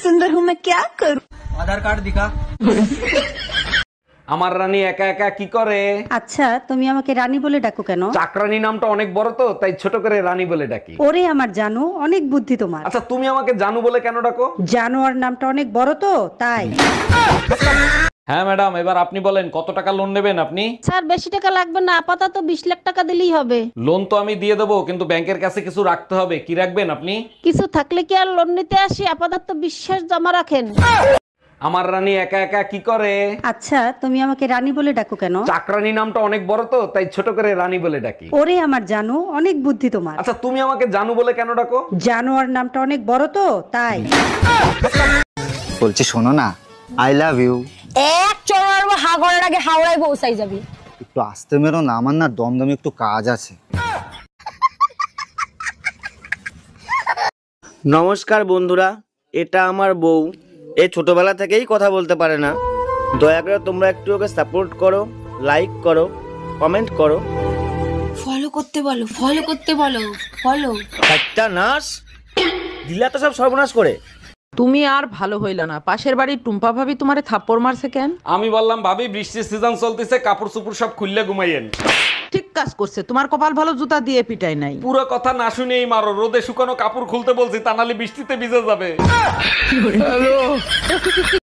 सुंदर हूँ मैं क्या करूँ। आधार कार्ड दिखा। আমার রানী একা একা কি করে? আচ্ছা তুমি আমাকে রানী বলে ডাকো কেন? চাকরানী নামটা অনেক বড় তো, তাই ছোট করে রানী বলে ডাকি। ওরে আমার জানো, অনেক বুদ্ধি তোমার। আচ্ছা তুমি আমাকে জানু বলে কেন ডাকো? জানোয়ার নামটা অনেক বড় তো তাই। হ্যাঁ ম্যাডাম, এবার আপনি বলেন কত টাকা লোন নেবেন আপনি? স্যার বেশি টাকা লাগবে না, আপাতত 20 লাখ টাকা দিলেই হবে। লোন তো আমি দিয়ে দেবো, কিন্তু ব্যাংকের কাছে কিছু রাখতে হবে। কি রাখবেন আপনি? কিছু থাকলে কি আর লোন নিতে আসি? আপাতত বিশ্বাস জমা রাখেন। আমার রানী একা একা কি করে? আচ্ছা তুমি আমাকে রানী বলে ডাকো কেন? চাকরানী নামটা অনেক বড় তো, তাই ছোট করে রানী বলে ডাকি। ওরে আমার জানো, অনেক বুদ্ধি তোমার। আচ্ছা তুমি আমাকে জানু বলে কেন ডাকো? জানোয়ার নামটা অনেক বড় তো তাই। বলছি শোনো না, আই লাভ ইউ। এক চড়ার হা করার আগে হাওড়ায় পৌঁছাই যাবি। একটু আসতে মেরো না, আমার না দমদমে একটু কাজ আছে। নমস্কার বন্ধুরা, এটা আমার বউ। এ ছোটবেলা থেকেই কথা বলতে পারে না। দয়া করে তোমরা একটু ওকে সাপোর্ট করো, লাইক করো, কমেন্ট করো। ফলো করতে বলো, ফলো করতে বলো, ফলো। একটা নাশ দিলা তো সব সর্বনাশ করে। তুমি আর ভালো হইল না। পাশের বাড়ির টুম্পা ভাবি তোমারে থাপ্পড় মারছে কেন? আমি বললাম ভাবি বৃষ্টির সিজন চলতেছে, কাপড় চোপড় সব খুললে ঘুমাইয়েন। ঠিক কাজ করছে, তোমার কপাল ভালো জুতা দিয়ে পিটাই নাই। পুরো কথা না শুনেই মারো, রোদে শুকানো কাপড় খুলতে বলছি, তা নাহলে বৃষ্টিতে ভিজে যাবে।